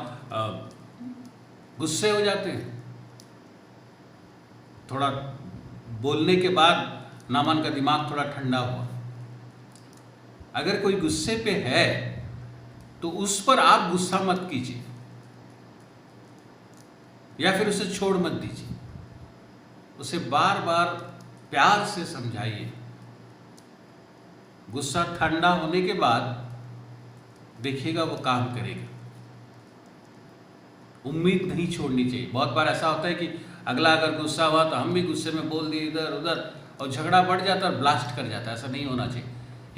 गुस्से हो जाते हैं। थोड़ा बोलने के बाद नामान का दिमाग थोड़ा ठंडा हुआ। अगर कोई गुस्से पे है तो उस पर आप गुस्सा मत कीजिए या फिर उसे छोड़ मत दीजिए, उसे बार बार प्यार से समझाइए। गुस्सा ठंडा होने के बाद देखिएगा वो काम करेगा। उम्मीद नहीं छोड़नी चाहिए। बहुत बार ऐसा होता है कि अगला अगर गुस्सा हुआ तो हम भी गुस्से में बोल दिए इधर उधर और झगड़ा बढ़ जाता है और ब्लास्ट कर जाता है। ऐसा नहीं होना चाहिए।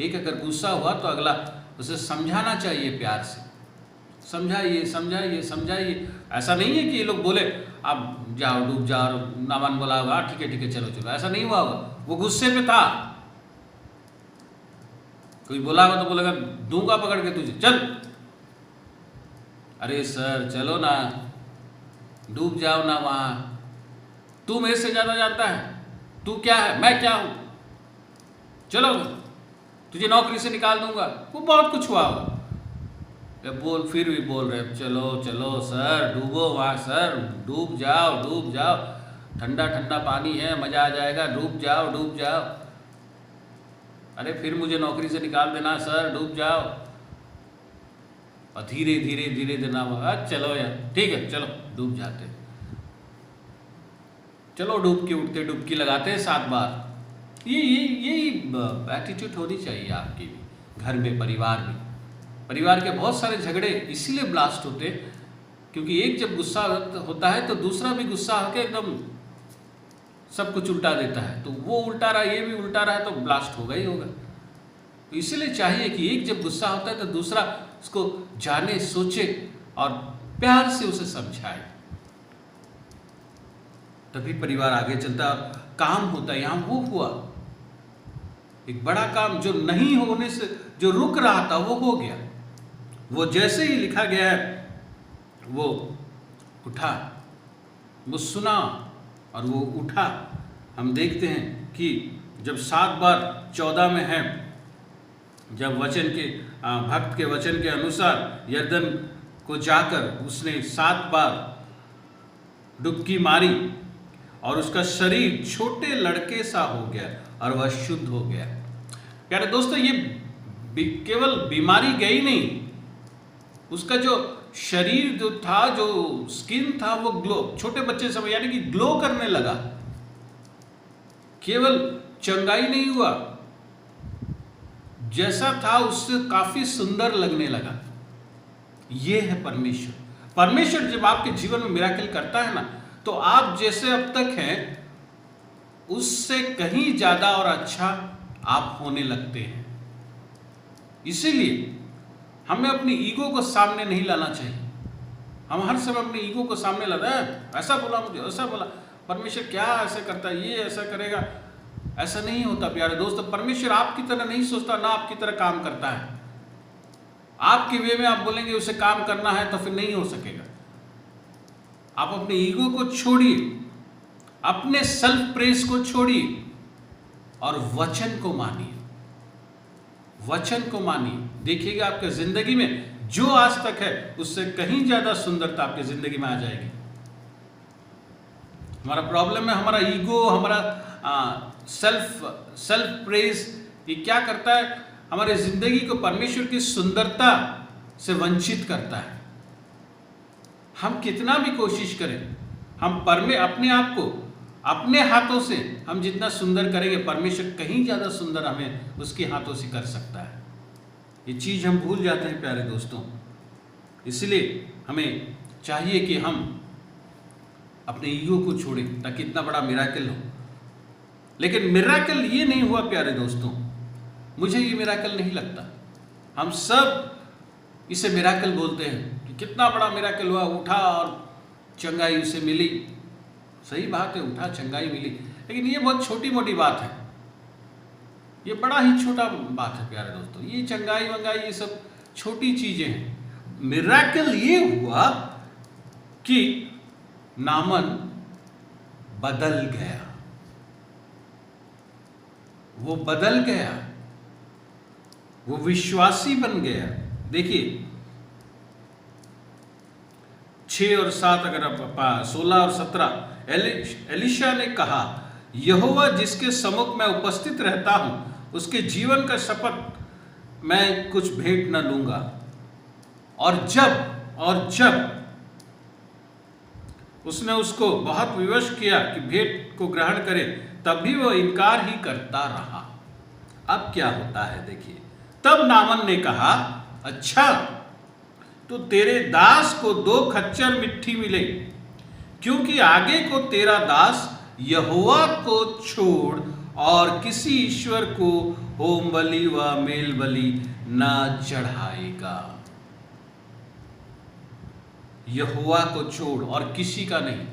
एक अगर गुस्सा हुआ तो अगला उसे समझाना चाहिए, प्यार से समझाइए समझाइए समझाइए। ऐसा नहीं है कि ये लोग बोले आप जाओ डूब जाओ, नामान बोला होगा ठीक है चलो चलो, ऐसा नहीं हुआ होगा। वो गुस्से पे था, कोई बोला होगा तो बोलेगा दूंगा पकड़ के तुझे, चल। अरे सर चलो ना, डूब जाओ ना वहां, तू मेरे से ज्यादा जानता है, तू क्या है मैं क्या हूं, चलो तुझे नौकरी से निकाल दूंगा। वो बहुत कुछ हुआ होगा, बोल फिर भी बोल रहे चलो चलो सर डूबो वहां, सर डूब जाओ, ठंडा ठंडा पानी है, मजा आ जाएगा, डूब जाओ। अरे फिर मुझे नौकरी से निकाल देना सर, डूब जाओ। और धीरे धीरे देना होगा, चलो यार ठीक है चलो डूब जाते, चलो डूब के उठते, डुबकी लगाते 7 बार। यही एटीट्यूड होनी चाहिए आपकी भी, घर में, परिवार में। परिवार के बहुत सारे झगड़े इसीलिए ब्लास्ट होते क्योंकि एक जब गुस्सा होता है तो दूसरा भी गुस्सा होकर एकदम सब कुछ उल्टा देता है। तो वो उल्टा रहा, ये भी उल्टा रहा, तो ब्लास्ट होगा ही होगा। तो इसीलिए चाहिए कि एक जब गुस्सा होता है तो दूसरा उसको जाने, सोचे और प्यार से उसे समझाए, तभी परिवार आगे चलता है, काम होता है। यहां वो हुआ, एक बड़ा काम जो नहीं होने से, जो रुक रहा था वो हो गया। वो जैसे ही लिखा गया है वो उठा, वो सुना और वो उठा। हम देखते हैं कि जब 7 बार 14 में है, जब वचन के भक्त के वचन के अनुसार यरदन को जाकर उसने 7 बार डुबकी मारी और उसका शरीर छोटे लड़के सा हो गया और वह शुद्ध हो गया। प्यारे दोस्तों, ये केवल बीमारी गई नहीं, उसका जो शरीर जो था, जो स्किन था, वो ग्लो, छोटे बच्चे समय यानी कि ग्लो करने लगा। केवल चंगाई नहीं हुआ, जैसा था उससे काफी सुंदर लगने लगा। ये है परमेश्वर। परमेश्वर जब आपके जीवन में मिराकल करता है ना, तो आप जैसे अब तक हैं उससे कहीं ज्यादा और अच्छा आप होने लगते हैं। इसीलिए हमें अपनी ईगो को सामने नहीं लाना चाहिए। हम हर समय अपनी ईगो को सामने लाते हैं, ऐसा बोला मुझे, ऐसा बोला, परमेश्वर क्या ऐसा करता है, ये ऐसा करेगा। ऐसा नहीं होता प्यारे दोस्तों। परमेश्वर आपकी तरह नहीं सोचता, ना आपकी तरह काम करता है। आपके वे में आप बोलेंगे उसे काम करना है तो फिर नहीं हो सकेगा। आप अपने ईगो को छोड़िए, अपने सेल्फ प्रेस को छोड़िए और वचन को मानिए। वचन को मानिए, देखिएगा आपके जिंदगी में जो आज तक है उससे कहीं ज्यादा सुंदरता आपकी जिंदगी में आ जाएगी। हमारा प्रॉब्लम है हमारा ईगो, हमारा सेल्फ प्रेज। ये क्या करता है? हमारे जिंदगी को परमेश्वर की सुंदरता से वंचित करता है। हम कितना भी कोशिश करें, हम अपने आप को अपने हाथों से हम जितना सुंदर करेंगे, परमेश्वर कहीं ज्यादा सुंदर हमें उसके हाथों से कर सकता है। ये चीज हम भूल जाते हैं प्यारे दोस्तों। इसलिए हमें चाहिए कि हम अपने ईगो को छोड़ें ताकि इतना बड़ा मिराकल हो। लेकिन मिराकल ये नहीं हुआ प्यारे दोस्तों, मुझे ये मिराकल नहीं लगता। हम सब इसे मिराकल बोलते हैं कि कितना बड़ा मिराकल हुआ, उठा और चंगाई उसे मिली। सही बात है, उठा चंगाई मिली, लेकिन ये बहुत छोटी मोटी बात है। ये बड़ा ही छोटा बात है प्यारे दोस्तों। ये चंगाई वंगाई ये सब छोटी चीजें हैं। मिराकल ये हुआ कि नामन बदल गया, वो बदल गया, वो विश्वासी बन गया। देखिए 6 और 7 अगर आप 16 और 17, एलीशा ने कहा, यहोवा जिसके सम्मुख मैं उपस्थित रहता हूं उसके जीवन का शपथ मैं कुछ भेंट न लूंगा। और जब उसने उसको बहुत विवश किया कि भेंट को ग्रहण करे, तब भी वह इनकार ही करता रहा। अब क्या होता है देखिए, तब नामन ने कहा, अच्छा तो तेरे दास को 2 खच्चर मिट्टी मिले, क्योंकि आगे को तेरा दास यहोवा को छोड़ और किसी ईश्वर को होम बलि व मेल बलि न चढ़ाएगा। यहोवा को छोड़ और किसी का नहीं।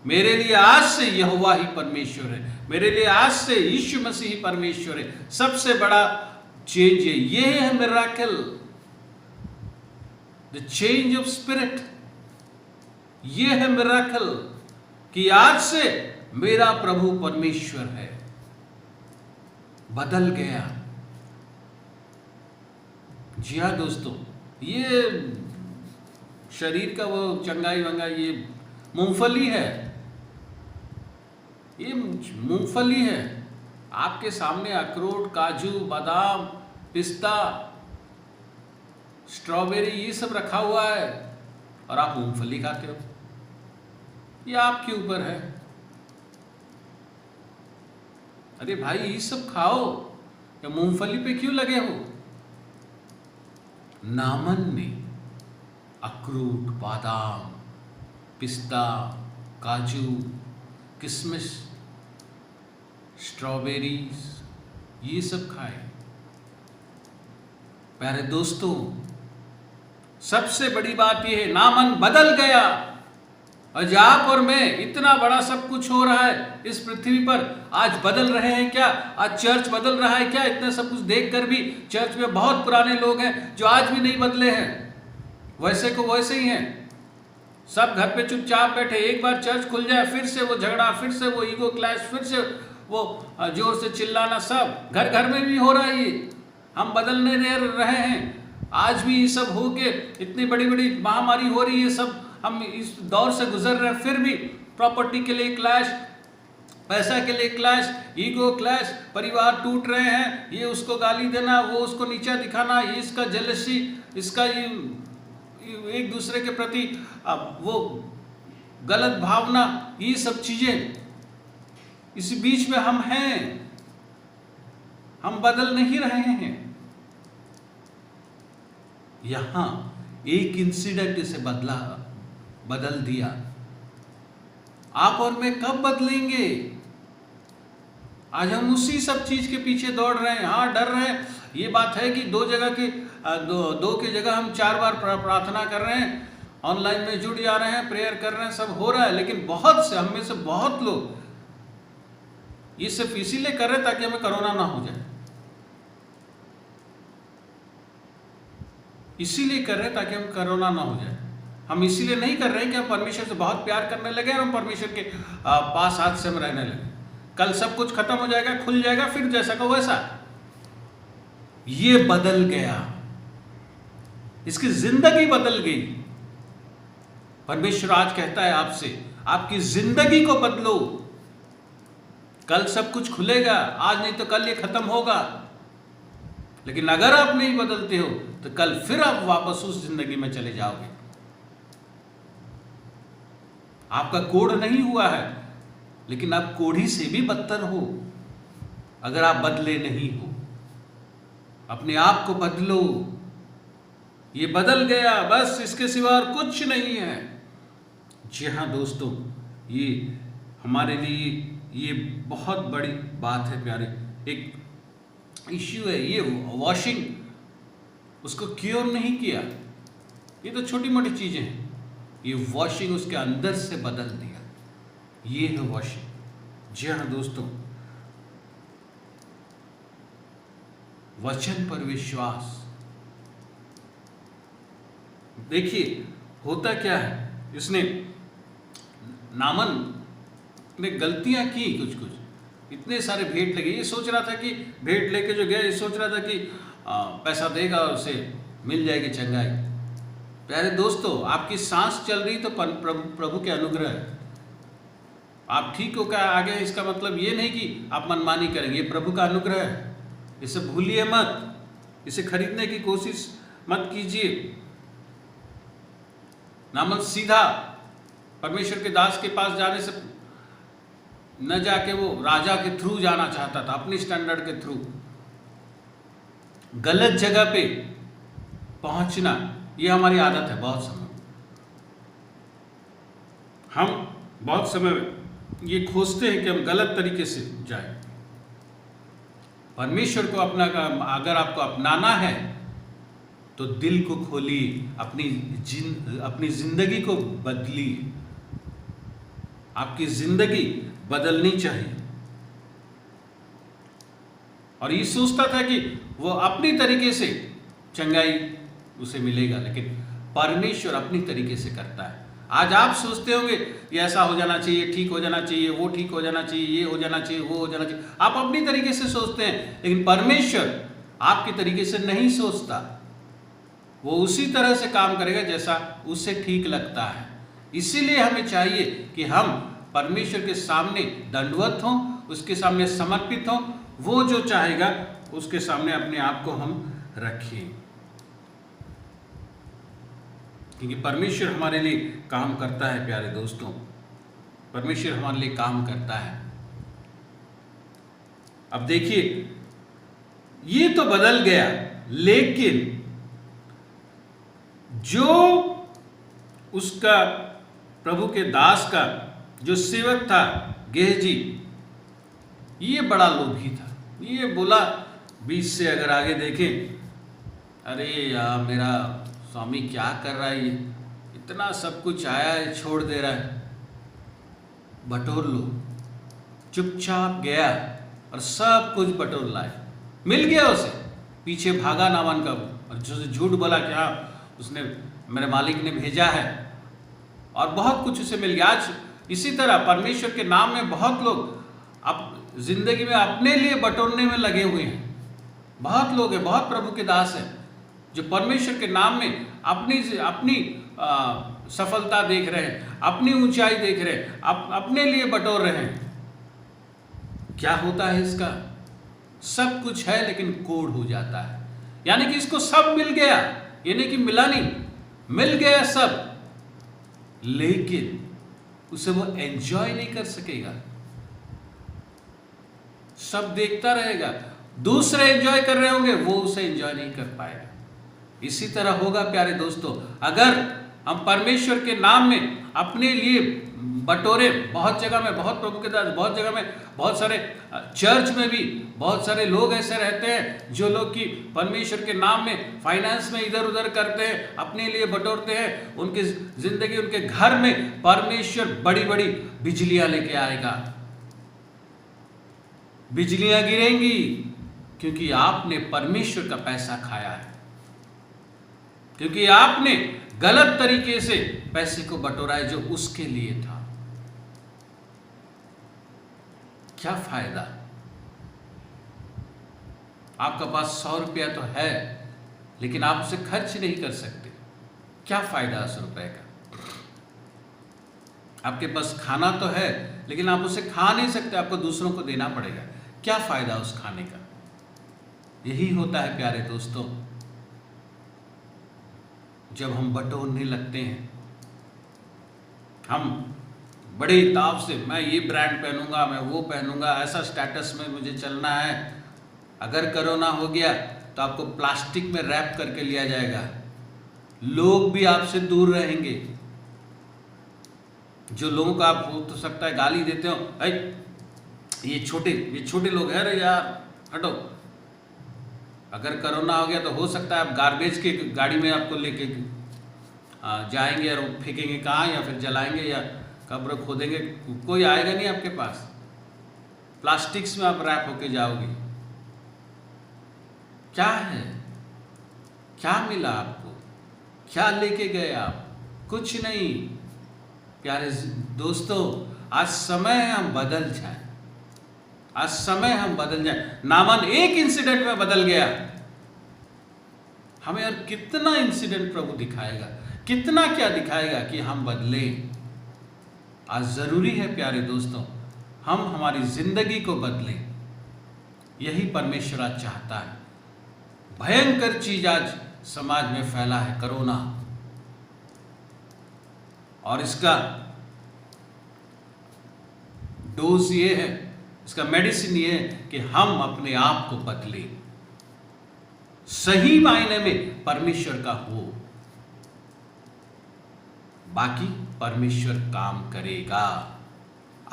मेरे लिए आज से यहोवा ही परमेश्वर है, मेरे लिए आज से यीशु मसीह ही परमेश्वर है। सबसे बड़ा चेंज है, ये है miracle, the change of spirit. ये है मिराकल कि आज से मेरा प्रभु परमेश्वर है। बदल गया। जी हाँ दोस्तों, ये शरीर का वो चंगाई वंगाई ये मूंगफली है, ये मूंगफली है। आपके सामने अखरोट, काजू, बादाम, पिस्ता, स्ट्रॉबेरी ये सब रखा हुआ है और आप मूंगफली खाते हो। ये आपके ऊपर है। अरे भाई ये सब खाओ, या मूंगफली पे क्यों लगे हो? नामन ने अखरोट, बादाम, पिस्ता, काजू, किशमिश, स्ट्रॉबेरीज ये सब खाए। प्यारे दोस्तों, सबसे बड़ी बात यह है, नामन बदल गया। आज आप और मैं, इतना बड़ा सब कुछ हो रहा है इस पृथ्वी पर, आज बदल रहे हैं क्या? आज चर्च बदल रहा है क्या? इतना सब कुछ देखकर भी चर्च में बहुत पुराने लोग हैं जो आज भी नहीं बदले हैं, वैसे को वैसे ही हैं। सब घर पे चुपचाप बैठे। एक बार चर्च खुल जाए फिर से वो झगड़ा, फिर से वो ईगो क्लैश, फिर से वो जोर से चिल्लाना, सब घर घर में भी हो रहा है। ये हम बदलने रहे हैं। आज भी ये सब हो के इतनी बड़ी बड़ी महामारी हो रही है, सब हम इस दौर से गुजर रहे हैं, फिर भी प्रॉपर्टी के लिए क्लैश, पैसा के लिए क्लैश, ईगो क्लैश, परिवार टूट रहे हैं, ये उसको गाली देना, वो उसको नीचा दिखाना, ये इसका जेलसी, इसका ये एक दूसरे के प्रति वो गलत भावना, ये सब चीजें इस बीच में हम हैं। हम बदल नहीं रहे हैं। यहां एक इंसिडेंट इसे बदल दिया। आप और मैं कब बदलेंगे? आज हम उसी सब चीज के पीछे दौड़ रहे हैं। हाँ, डर रहे हैं। ये बात है कि दो की जगह हम 4 बार प्रार्थना कर रहे हैं, ऑनलाइन में जुड़ जा रहे हैं, प्रेयर कर रहे हैं, सब हो रहा है, लेकिन बहुत से हम में से बहुत लोग ये सिर्फ इसीलिए कर रहे हैं ताकि हमें कोरोना ना हो जाए। इसीलिए कर रहे हैं ताकि हम कोरोना ना हो जाए। हम इसीलिए नहीं कर रहे हैं कि हम परमेश्वर से बहुत प्यार करने लगे और हम परमेश्वर के पास हाथ से हम रहने लगे। कल सब कुछ खत्म हो जाएगा, खुल जाएगा, फिर जैसा का वैसा। ये बदल गया, इसकी जिंदगी बदल गई। परमेश्वर आज कहता है आपसे, आपकी जिंदगी को बदलो। कल सब कुछ खुलेगा, आज नहीं तो कल ये खत्म होगा। लेकिन अगर आप नहीं बदलते हो तो कल फिर आप वापस उस जिंदगी में चले जाओगे। आपका कोढ़ नहीं हुआ है, लेकिन आप कोढ़ी से भी बदतर हो अगर आप बदले नहीं हो। अपने आप को बदलो। ये बदल गया, बस इसके सिवा और कुछ नहीं है। जी हाँ दोस्तों, ये हमारे लिए ये बहुत बड़ी बात है प्यारे। एक इश्यू है ये वॉशिंग, उसको क्योर नहीं किया। ये तो छोटी मोटी चीजें हैं, ये वॉशिंग उसके अंदर से बदल दिया। ये है वॉशिंग। जी हाँ दोस्तों, वचन पर विश्वास। देखिए होता क्या है, इसने नामन ने गलतियां की कुछ, इतने सारे भेंट लगे। ये सोच रहा था कि भेंट लेके जो गया, ये सोच रहा था कि पैसा देगा और उसे मिल जाएगी चंगाई। प्यारे दोस्तों, आपकी सांस चल रही तो प्रभु के अनुग्रह है। आप ठीक हो क्या आगे, इसका मतलब ये नहीं कि आप मनमानी करेंगे, ये प्रभु का अनुग्रह है। इसे भूलिए मत, इसे खरीदने की कोशिश मत कीजिए। नामन सीधा परमेश्वर के दास के पास जाने से न जाके वो राजा के थ्रू जाना चाहता था, अपनी स्टैंडर्ड के थ्रू। गलत जगह पे पहुंचना, ये हमारी आदत है। बहुत समय हम बहुत समय ये खोजते हैं कि हम गलत तरीके से जाएं। परमेश्वर को अपना अगर आपको अपनाना है तो दिल को खोलिए, अपनी जिंदगी को बदलिए। आपकी जिंदगी बदलनी चाहिए। और ये सोचता था कि वो अपनी तरीके से चंगाई उसे मिलेगा, लेकिन परमेश्वर अपनी तरीके से करता है। आज आप सोचते होंगे ये ऐसा हो जाना चाहिए, ठीक हो जाना चाहिए, वो ठीक हो जाना चाहिए, ये हो जाना चाहिए, वो हो जाना चाहिए। आप अपनी तरीके से सोचते हैं, लेकिन परमेश्वर आपके तरीके से नहीं सोचता। वो उसी तरह से काम करेगा जैसा उसे ठीक लगता है। इसीलिए हमें चाहिए कि हम परमेश्वर के सामने दंडवत हों, उसके सामने समर्पित हों। वो जो चाहेगा उसके सामने अपने आप को हम रखें, क्योंकि परमेश्वर हमारे लिए काम करता है। प्यारे दोस्तों, परमेश्वर हमारे लिए काम करता है। अब देखिए, ये तो बदल गया, लेकिन जो उसका प्रभु के दास का जो सेवक था गेहजी, ये बड़ा लोभी था। ये बोला 20 से अगर आगे देखें, अरे यार मेरा स्वामी क्या कर रहा है, ये इतना सब कुछ आया है, छोड़ दे रहा है, बटोर लो। चुपचाप गया और सब कुछ बटोर लाए। मिल गया उसे, पीछे भागा नामन का, और जो झूठ बोला कि हाँ उसने मेरे मालिक ने भेजा है, और बहुत कुछ उसे मिल गया। आज इसी तरह परमेश्वर के नाम में बहुत लोग अब जिंदगी में अपने लिए बटोरने में लगे हुए हैं। बहुत लोग हैं, बहुत प्रभु के दास हैं जो परमेश्वर के नाम में अपनी सफलता देख रहे हैं, अपनी ऊंचाई देख रहे हैं, अपने लिए बटोर रहे हैं। क्या होता है इसका? सब कुछ है लेकिन कोड़ हो जाता है। यानी कि इसको सब मिल गया, ये नहीं कि मिला नहीं, मिल गया सब, लेकिन उसे वो एंजॉय नहीं कर सकेगा। सब देखता रहेगा, दूसरे एंजॉय कर रहे होंगे, वो उसे एंजॉय नहीं कर पाएगा। इसी तरह होगा प्यारे दोस्तों, अगर हम परमेश्वर के नाम में अपने लिए बटोरे। बहुत जगह में, बहुत प्रभु के दास, बहुत जगह में, बहुत सारे चर्च में भी बहुत सारे लोग ऐसे रहते हैं जो लोग कि परमेश्वर के नाम में फाइनेंस में इधर उधर करते हैं, अपने लिए बटोरते हैं। उनकी जिंदगी, उनके घर में परमेश्वर बड़ी बड़ी बिजलियां लेके आएगा। बिजलियां गिरेंगी क्योंकि आपने परमेश्वर का पैसा खाया है, क्योंकि आपने गलत तरीके से पैसे को बटोरा है जो उसके लिए था। क्या फायदा? आपका पास 100 रुपया तो है लेकिन आप उसे खर्च नहीं कर सकते। क्या फायदा 100 रुपए का? आपके पास खाना तो है लेकिन आप उसे खा नहीं सकते, आपको दूसरों को देना पड़ेगा। क्या फायदा उस खाने का? यही होता है प्यारे दोस्तों, जब हम बटोरने लगते हैं। हम बड़े ताव से, मैं ये ब्रांड पहनूंगा, मैं वो पहनूंगा, ऐसा स्टेटस में मुझे चलना है। अगर कोरोना हो गया तो आपको प्लास्टिक में रैप करके लिया जाएगा। लोग भी आपसे दूर रहेंगे। जो लोगों को आप हो तो सकता है गाली देते हो, भाई ये छोटे लोग हैं रे यार, हटो। अगर कोरोना हो गया तो हो सकता है आप गार्बेज की गाड़ी में आपको लेके जाएंगे और फेंकेंगे कहाँ, या फिर जलाएंगे या कब्र खोदेंगे, कोई आएगा नहीं आपके पास। प्लास्टिक्स में आप रैप होके जाओगे। क्या है? क्या मिला आपको? क्या लेके गए आप? कुछ नहीं। प्यारे दोस्तों, आज समय है हम बदल जाएं। आज समय हम बदल जाएं। नामान एक इंसिडेंट में बदल गया। हमें और कितना इंसिडेंट प्रभु दिखाएगा, कितना क्या दिखाएगा कि हम बदले। आज जरूरी है प्यारे दोस्तों, हम हमारी जिंदगी को बदलें। यही परमेश्वर आज चाहता है। भयंकर चीज आज समाज में फैला है, कोरोना, और इसका डोज ये है, इसका मेडिसिन ये है कि हम अपने आप को बदलें, सही मायने में परमेश्वर का हो। बाकी परमेश्वर काम करेगा।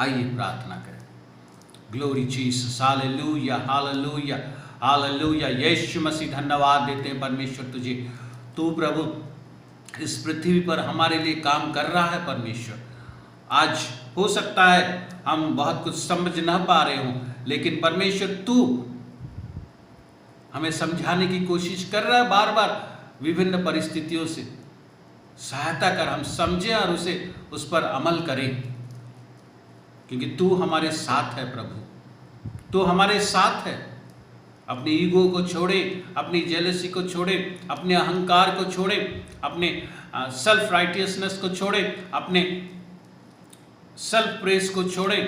आइए प्रार्थना करें। Glory Jesus, hallelujah, hallelujah, hallelujah. यीशु मसीह, धन्यवाद देते हैं परमेश्वर तुझे। तू प्रभु इस पृथ्वी पर हमारे लिए काम कर रहा है परमेश्वर। आज हो सकता है हम बहुत कुछ समझ ना पा रहे हों, लेकिन परमेश्वर तू हमें समझाने की कोशिश कर रहा है बार बार विभिन्न परिस्थितियों से। सहायता कर, हम समझें और उस पर अमल करें, क्योंकि तू हमारे साथ है प्रभु, तू हमारे साथ है। अपने ईगो को छोड़े, अपनी जेलसी को छोड़े, अपने अहंकार को छोड़े, अपने सेल्फ राइटियसनेस को छोड़े, अपने सेल्फ प्रेस को छोड़े,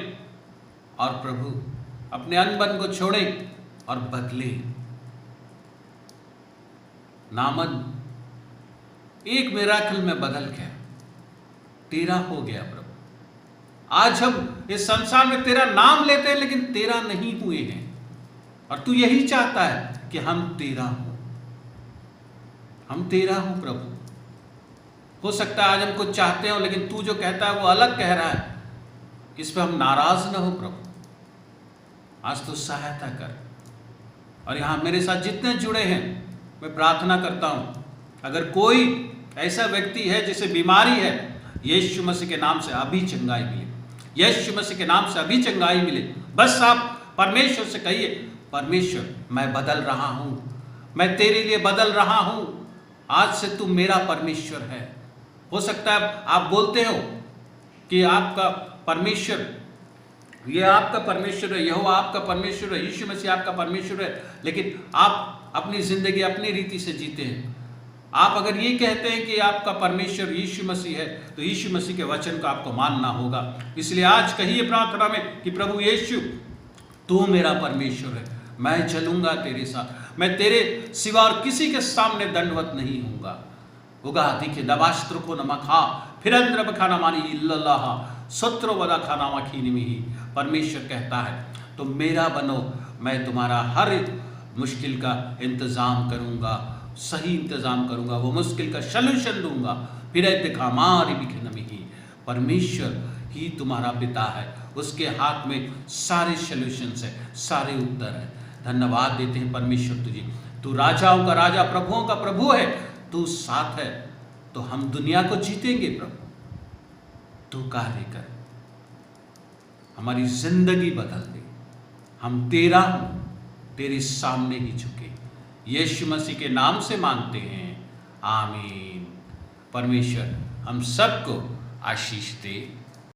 और प्रभु अपने अनबन को छोड़े और बदले। नामन एक मिराकल में बदल गया, तेरा हो गया प्रभु। आज हम इस संसार में तेरा नाम लेते हैं लेकिन तेरा नहीं हुए हैं, और तू यही चाहता है कि हम तेरा हो, हम तेरा हो प्रभु। हो सकता है आज हम कुछ चाहते हो लेकिन तू जो कहता है वो अलग कह रहा है, इस पर हम नाराज ना हो प्रभु। आज तो सहायता कर। और यहां मेरे साथ जितने जुड़े हैं, मैं प्रार्थना करता हूं, अगर कोई ऐसा व्यक्ति है जिसे बीमारी है, यीशु मसीह के नाम से अभी चंगाई मिले, यीशु मसीह के नाम से अभी चंगाई मिले। बस आप परमेश्वर से कहिए, परमेश्वर मैं बदल रहा हूं, मैं तेरे लिए बदल रहा हूं, आज से तू मेरा परमेश्वर है। हो सकता है आप बोलते हो कि आपका परमेश्वर ये आपका परमेश्वर है, यहोवा आपका परमेश्वर है, यीशु मसीह आपका परमेश्वर है, लेकिन आप अपनी ज़िंदगी अपनी रीति से जीते हैं। आप अगर ये कहते हैं कि आपका परमेश्वर यीशु मसीह है, तो यीशु मसीह के वचन को आपको मानना होगा। इसलिए आज कहिए प्रार्थना में कि प्रभु यीशु, तू मेरा परमेश्वर है, मैं चलूंगा तेरे साथ, मैं तेरे सिवा और किसी के सामने दंडवत नहीं होऊंगा। उगा दिखे दबास्त्र को नमखा फिर अंद्र खाना मानी इल्लल्लाह सत्र वदा खाना मखीनी में ही। परमेश्वर कहता है तो मेरा बनो, मैं तुम्हारा हर मुश्किल का इंतज़ाम करूंगा, सही इंतज़ाम करूंगा, वो मुश्किल का सल्यूशन दूंगा। फिर दिखा मारी बिखनमी ही। परमेश्वर ही तुम्हारा पिता है, उसके हाथ में सारे सल्यूशंस है, सारे उत्तर है। धन्यवाद देते हैं परमेश्वर तुझे, तू राजाओं का राजा प्रभुओं का प्रभु है, तू साथ है तो हम दुनिया को जीतेंगे। प्रभु तू कार्य कर, हमारी जिंदगी बदल दे, हम तेरा हूं, तेरे सामने ही झुके। यीशु मसीह के नाम से मांगते हैं, आमीन। परमेश्वर हम सबको आशीष दे।